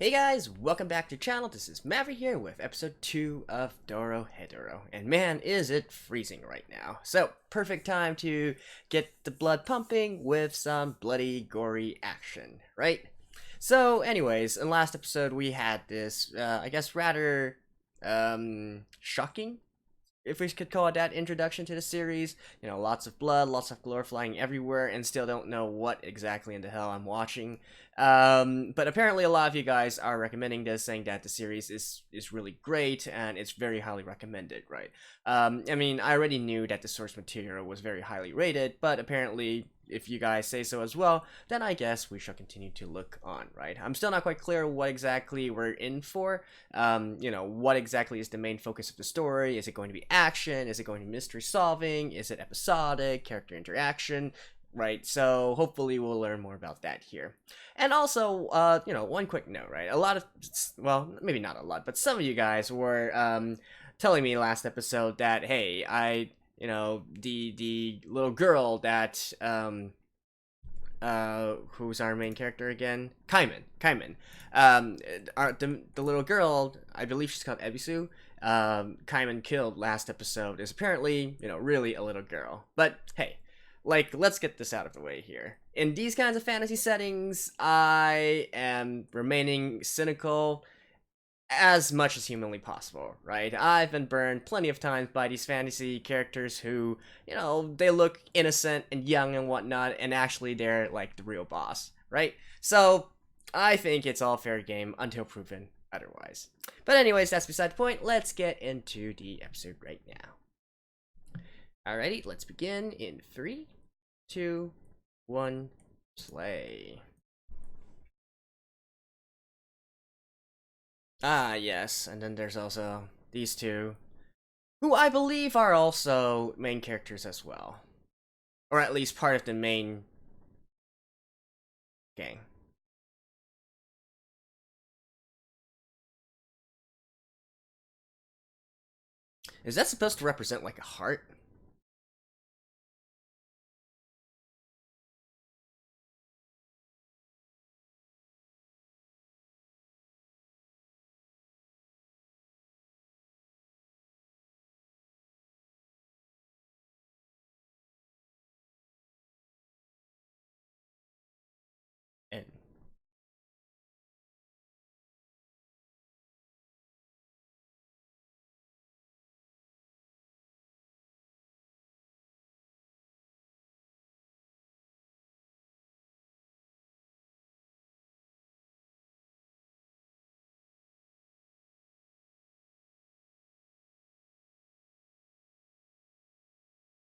Hey guys, welcome back to the channel. This is Maverick here with episode 2 of Dorohedoro. And man, is it freezing right now. So, perfect time to get the blood pumping with some bloody, gory action, right? So, anyways, in the last episode we had this, I guess rather, shocking, if we could call it that, introduction to the series. You know, lots of blood, lots of gore flying everywhere, and still don't know what exactly in the hell I'm watching. But apparently a lot of you guys are recommending this, saying that the series is really great and it's very highly recommended, right? I mean, I already knew that the source material was very highly rated, but apparently if you guys say so as well, then I guess we shall continue to look on, right? I'm still not quite clear what exactly we're in for. You know, what exactly is the main focus of the story? Is it going to be action? Is it going to be mystery solving? Is it episodic, character interaction? Right, so hopefully we'll learn more about that here. And also, you know, one quick note, right? A lot of, well, maybe not a lot, but some of you guys were telling me last episode that, hey, you know, the little girl that who's our main character again? Kaiman. The little girl, I believe she's called Ebisu. Kaiman killed last episode is apparently, you know, really a little girl. But hey, like, let's get this out of the way here. In these kinds of fantasy settings, I am remaining cynical as much as humanly possible, right? I've been burned plenty of times by these fantasy characters who, you know, they look innocent and young and whatnot, and actually they're like the real boss, right? So I think it's all fair game until proven otherwise. But anyways, that's beside the point. Let's get into the episode right now. Alrighty, let's begin in 3, 2, 1, play. Ah, yes, and then there's also these two, who I believe are also main characters as well. Or at least part of the main gang. Is that supposed to represent like a heart? And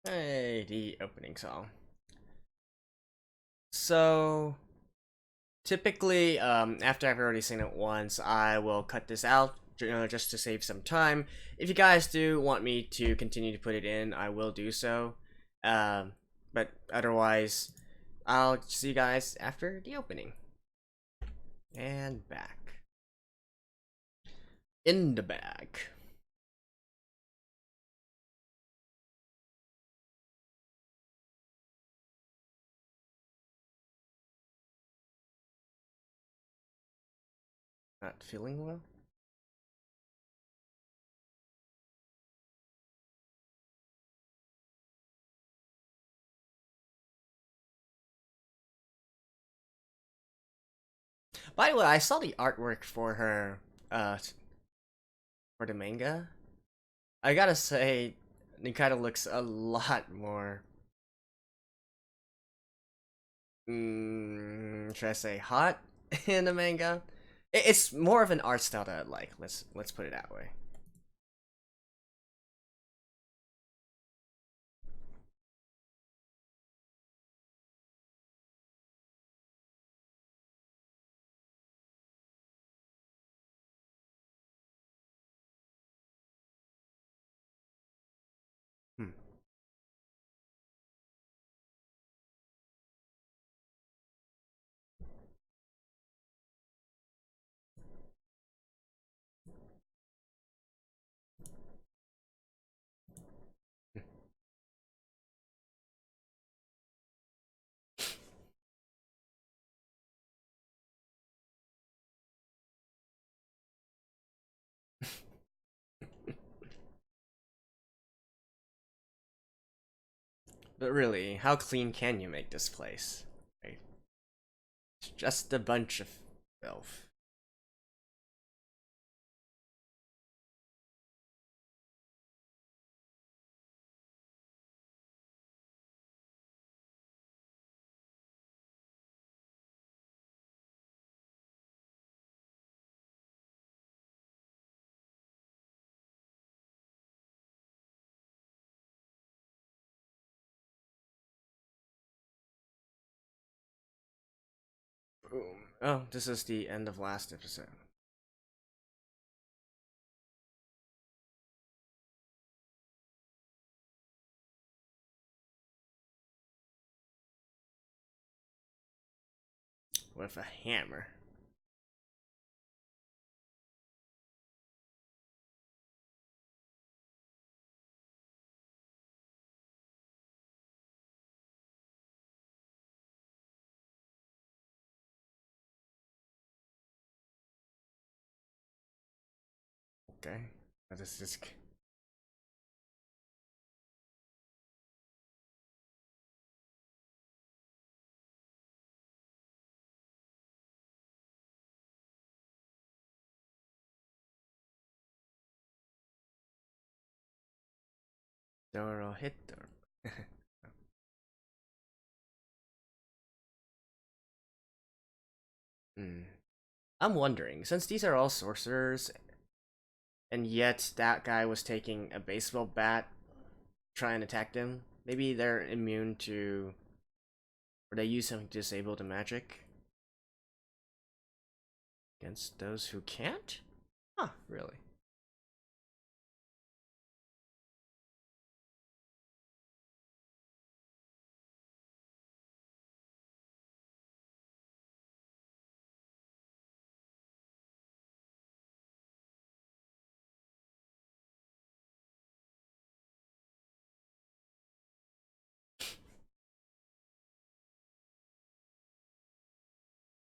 hey, the opening song. So typically, after I've already seen it once, I will cut this out, you know, just to save some time. If you guys do want me to continue to put it in, I will do so. Um, but otherwise, I'll see you guys after the opening. And back. In the bag. Not feeling well? By the way, I saw the artwork for her, for the manga. I gotta say, Nikaidou looks a lot more, should I say hot in the manga? It's more of an art style that I like. Let's put it that way. Hmm. But really, how clean can you make this place? Right? It's just a bunch of filth. Boom. Oh, this is the end of last episode. With a hammer. Okay. What is this? Dorohedoro. Hmm. I'm wondering, since these are all sorcerers, and yet that guy was taking a baseball bat, try and attack them, maybe they're immune to, or they use something to disable the magic against those who can't? Huh, really?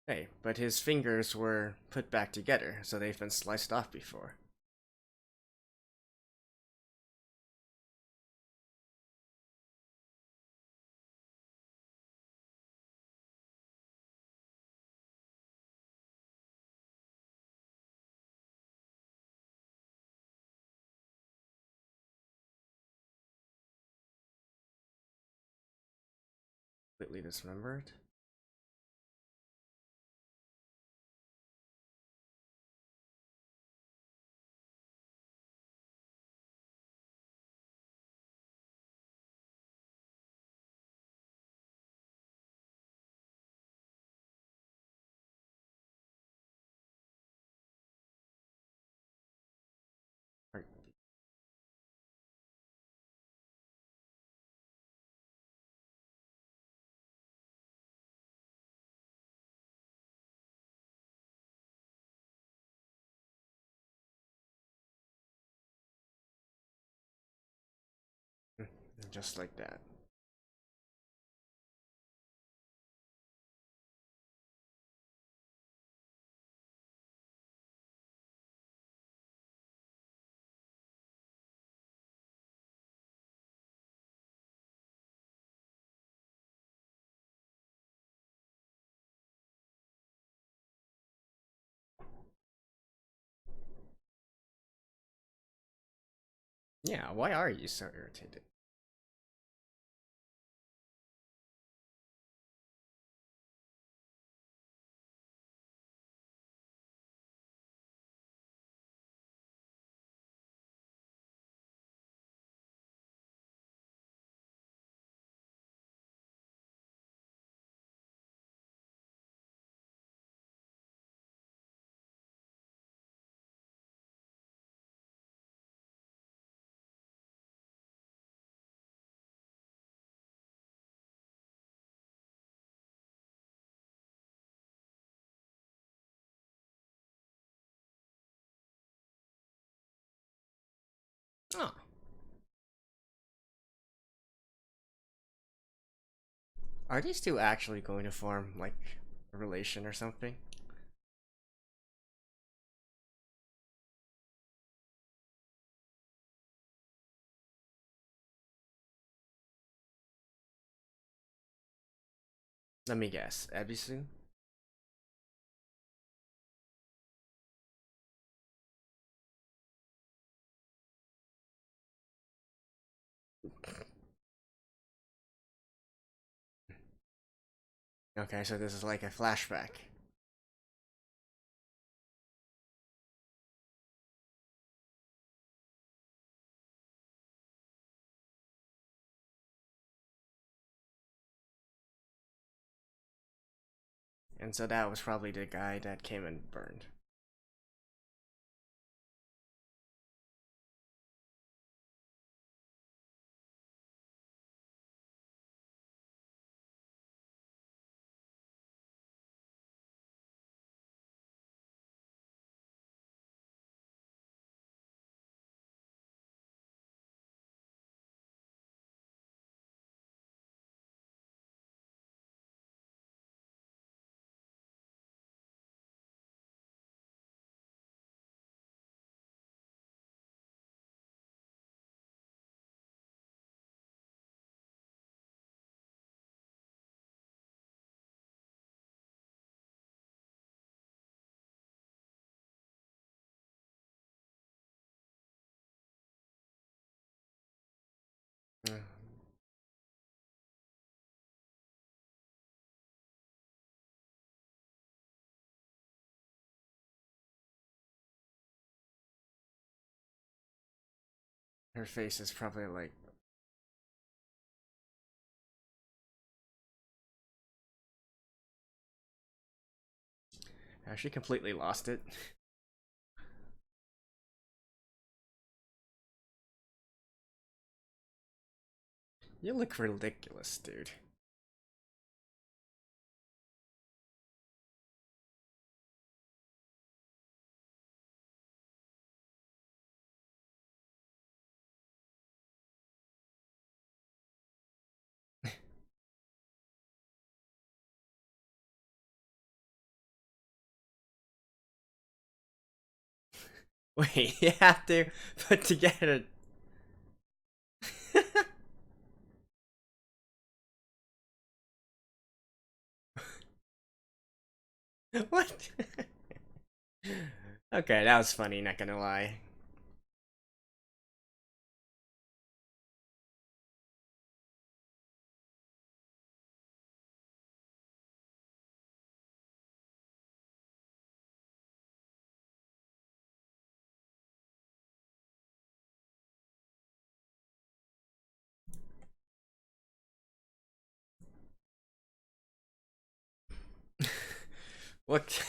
Hey, but his fingers were put back together, so they've been sliced off before. Completely dismembered? Or- Just like that. Yeah, why are you so irritated? Oh, are these two actually going to form, like, a relation or something? Let me guess. Ebisu? Okay, so this is like a flashback. And so that was probably the guy that came and burned. Mm. Her face is probably like. Has she completely lost it? You look ridiculous, dude. Wait, you have to put together. What? Okay, that was funny, not gonna lie. What?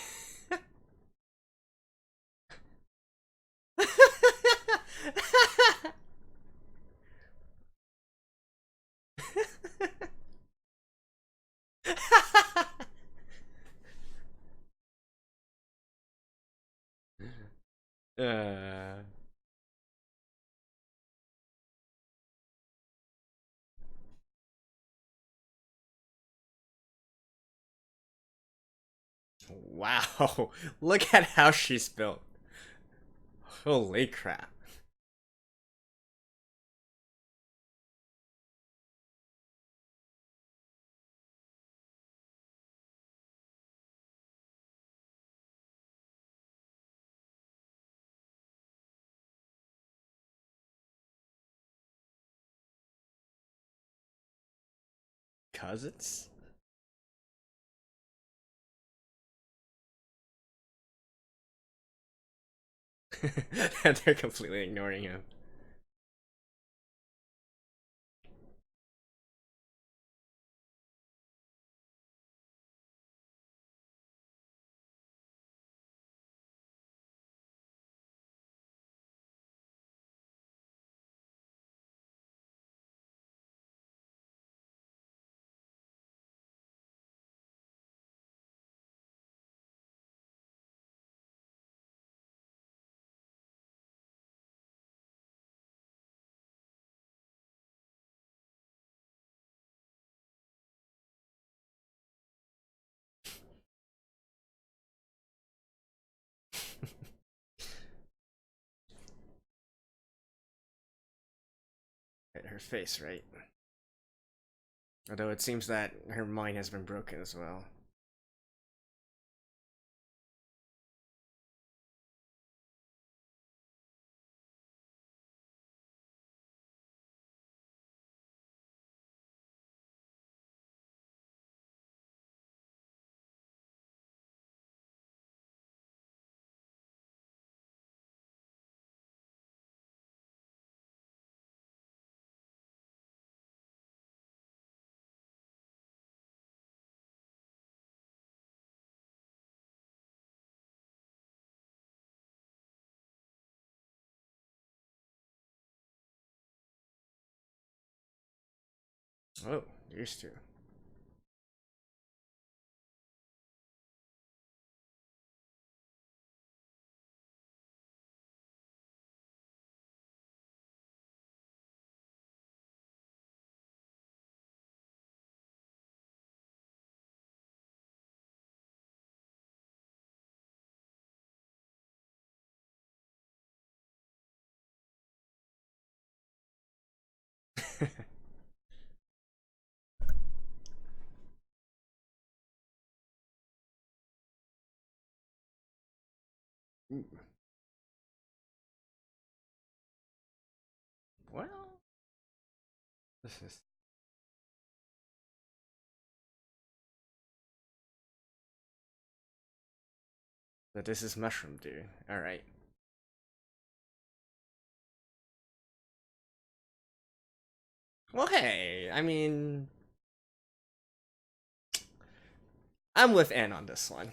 uh, wow, look at how she's built. Holy crap. Cousins? They're completely ignoring him. Her face, right? Although it seems that her mind has been broken as well. Oh, used to. Well, this is. But this is mushroom, dude. Alright. Well, hey, I mean, I'm with N on this one.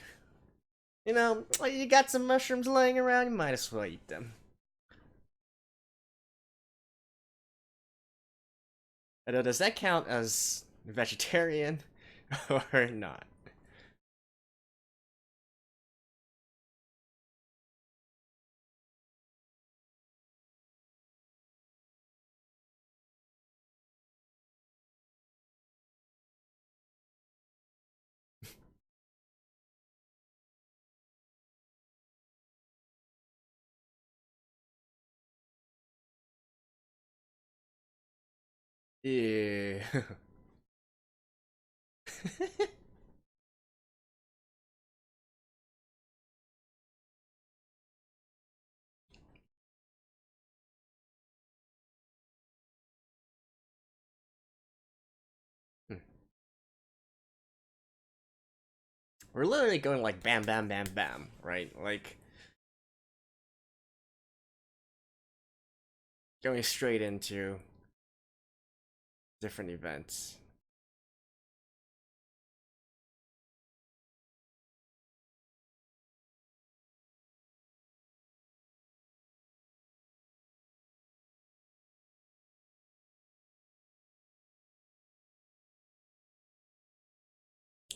You know, you got some mushrooms laying around, you might as well eat them. Although, does that count as vegetarian or not? Yeah. We're literally going like bam, bam, bam, bam, right? Like, going straight into different events.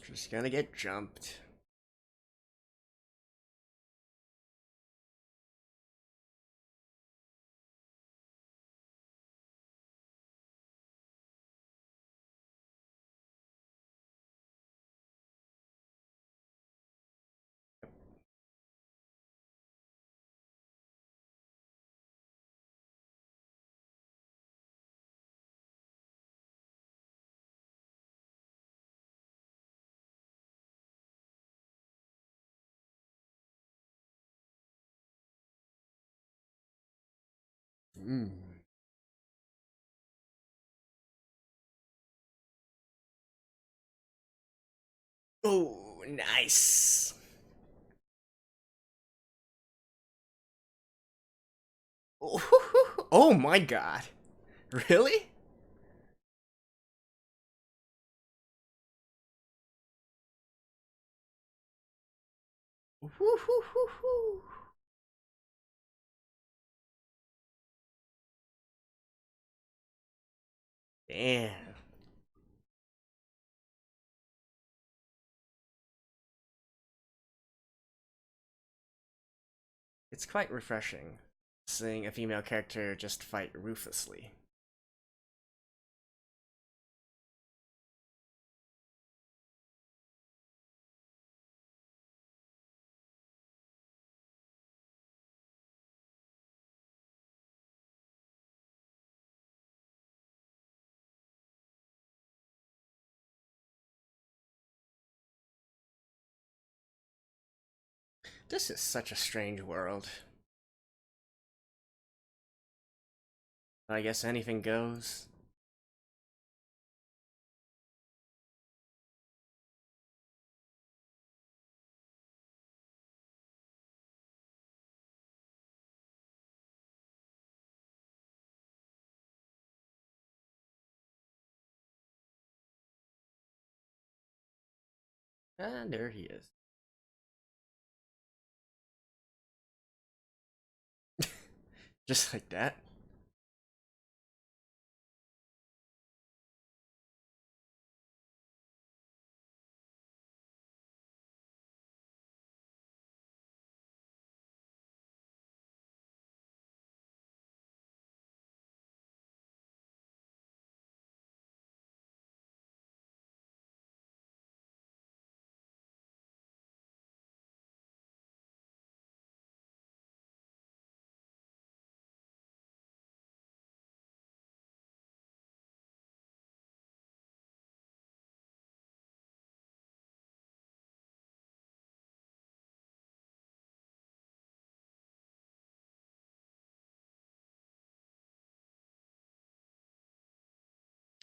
Just gonna get jumped. Mm. Oh, nice. Oh my god. Really? Damn. It's quite refreshing seeing a female character just fight ruthlessly. This is such a strange world. I guess anything goes. And there he is. Just like that.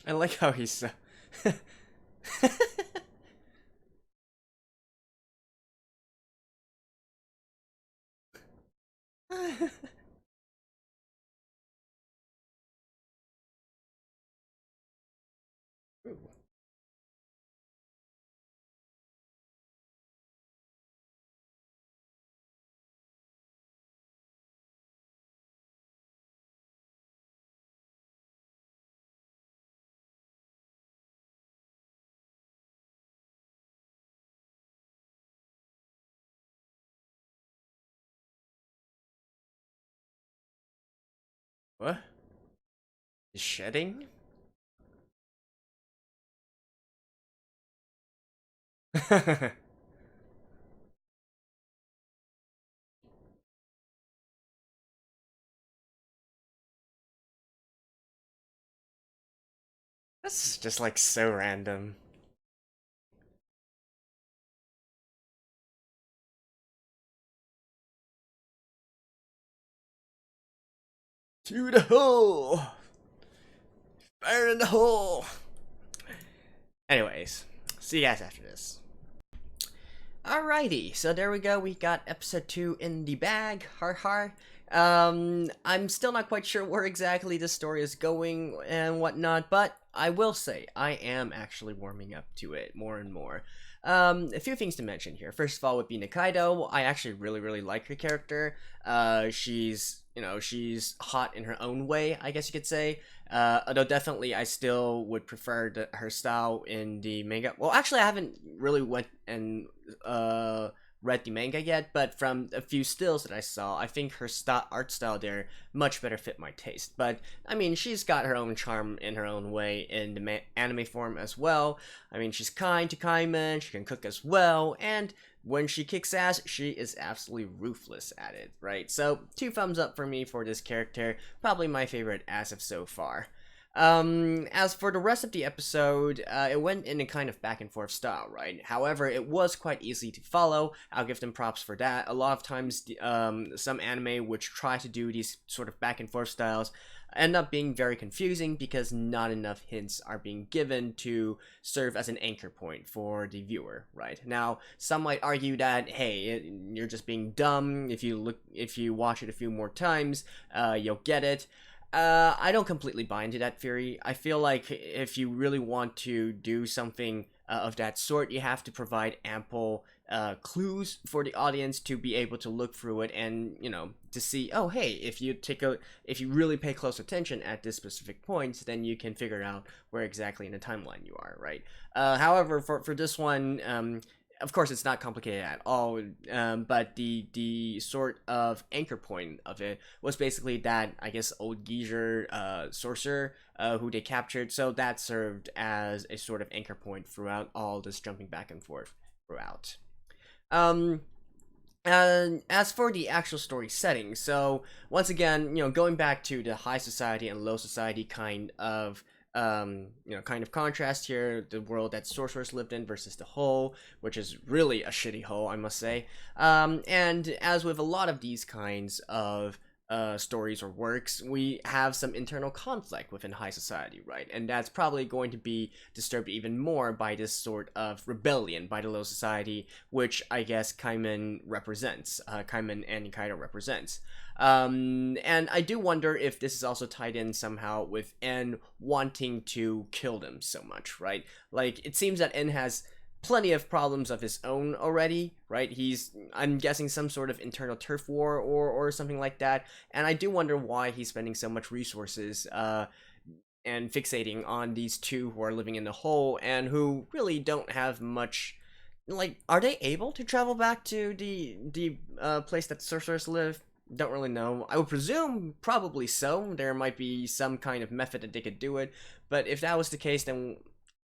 I like how he's so... What? He's shedding? That's just like so random. To the hole! Fire in the hole! Anyways, see you guys after this. Alrighty, so there we go. We got episode 2 in the bag. Har har. I'm still not quite sure where exactly the story is going and whatnot, but I will say I am actually warming up to it more and more. A few things to mention here. First of all, would be Nikaidou. I actually really like her character. She's hot in her own way, I guess you could say. Although definitely I still would prefer her style in the manga. Well, actually I haven't really went and read the manga yet, but from a few stills that I saw, I think her art style there much better fit my taste. But I mean, she's got her own charm in her own way in the anime form as well. I mean, she's kind to Kaiman, she can cook as well, and when she kicks ass, she is absolutely ruthless at it, right? So, 2 thumbs up for me for this character, probably my favorite as of so far. As for the rest of the episode, it went in a kind of back and forth style, right? However, it was quite easy to follow. I'll give them props for that. A lot of times, some anime which try to do these sort of back and forth styles end up being very confusing because not enough hints are being given to serve as an anchor point for the viewer, right? Now, some might argue that, hey, you're just being dumb. If you watch it a few more times, you'll get it. I don't completely buy into that theory. I feel like if you really want to do something of that sort, you have to provide ample clues for the audience to be able to look through it and, to see, oh, hey, if you really pay close attention at this specific point, then you can figure out where exactly in the timeline you are, right? However, for this one, of course, it's not complicated at all, but the sort of anchor point of it was basically that, I guess, old geezer sorcerer who they captured, so that served as a sort of anchor point throughout all this jumping back and forth throughout. And as for the actual story setting, so once again, going back to the high society and low society kind of kind of contrast here, the world that sorcerers lived in versus the hole, which is really a shitty hole, I must say. And as with a lot of these kinds of stories or works, we have some internal conflict within high society, right? And that's probably going to be disturbed even more by this sort of rebellion by the low society, which I guess Kaiman represents. Kaiman and Nikaidou represents. And I do wonder if this is also tied in somehow with N wanting to kill them so much, right? Like, it seems that N has plenty of problems of his own already, right? I'm guessing, some sort of internal turf war or something like that, and I do wonder why he's spending so much resources and fixating on these two who are living in the hole and who really don't have much. Like, are they able to travel back to the place that sorcerers live? Don't really know. I would presume probably so. There might be some kind of method that they could do it, but if that was the case, then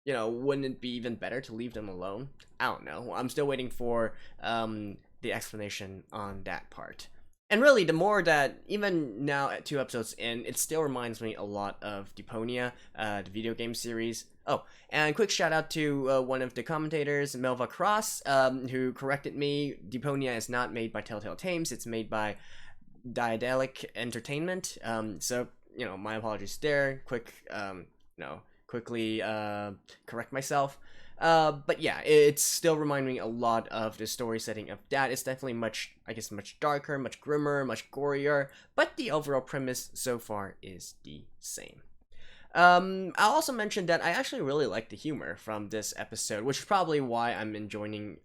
wouldn't it be even better to leave them alone? I don't know. I'm still waiting for the explanation on that part. And really, the more that, even now at 2 episodes in, it still reminds me a lot of Deponia, the video game series. Oh, and quick shout out to one of the commentators, Melva Cross, who corrected me. Deponia is not made by Telltale Games, it's made by Daedalic Entertainment. So, my apologies there. Quickly correct myself. But yeah, it's still reminding me a lot of the story setting of that. It's definitely much darker, much grimmer, much gorier, but the overall premise so far is the same. I'll also mention that I actually really like the humor from this episode, which is probably why I'm enjoying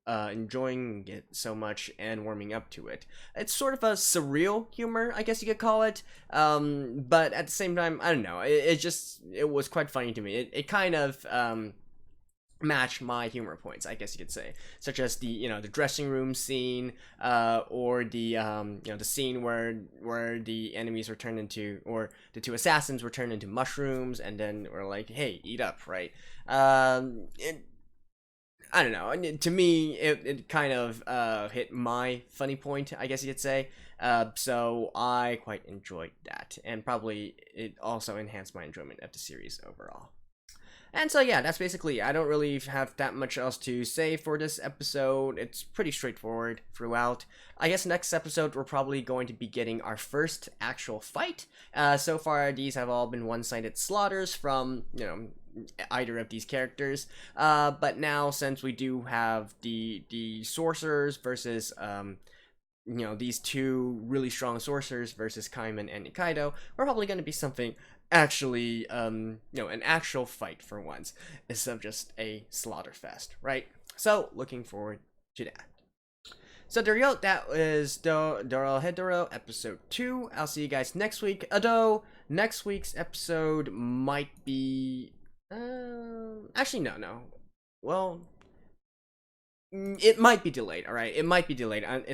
it so much and warming up to it. It's sort of a surreal humor, I guess you could call it. But at the same time, I don't know. It was quite funny to me. It kind of match my humor points, I guess you could say, such as the dressing room scene, or the the scene where the enemies were turned into, or the two assassins were turned into mushrooms, and then we're like, hey, eat up, right? I don't know. To me, it kind of hit my funny point, I guess you could say. So I quite enjoyed that, and probably it also enhanced my enjoyment of the series overall. And so yeah, that's basically, I don't really have that much else to say for this episode. It's pretty straightforward throughout. I guess next episode we're probably going to be getting our first actual fight. So far these have all been one-sided slaughters from, either of these characters. But now, since we do have the sorcerers versus these two really strong sorcerers versus Kaiman and Nikaidou, we're probably going to be something actually, an actual fight for once, instead of just a slaughter fest, right? So, looking forward to that. So there you go, that was Dorohedoro episode 2. I'll see you guys next week, although next week's episode might be... actually, no. Well... it might be delayed, alright? It might be delayed. I'm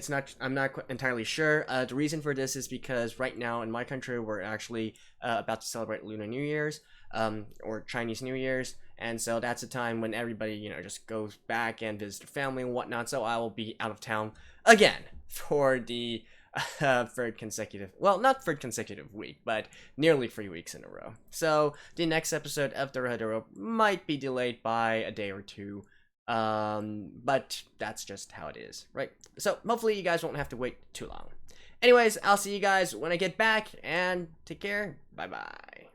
not entirely sure. The reason for this is because right now in my country, we're actually about to celebrate Lunar New Year's, or Chinese New Year's, and so that's a time when everybody, just goes back and visits their family and whatnot, so I will be out of town again for the third consecutive, well, not third consecutive week, but nearly 3 weeks in a row. So the next episode of Dorohedoro might be delayed by a day or two. But that's just how it is, right? So hopefully you guys won't have to wait too long. Anyways, I'll see you guys when I get back, and take care. Bye bye.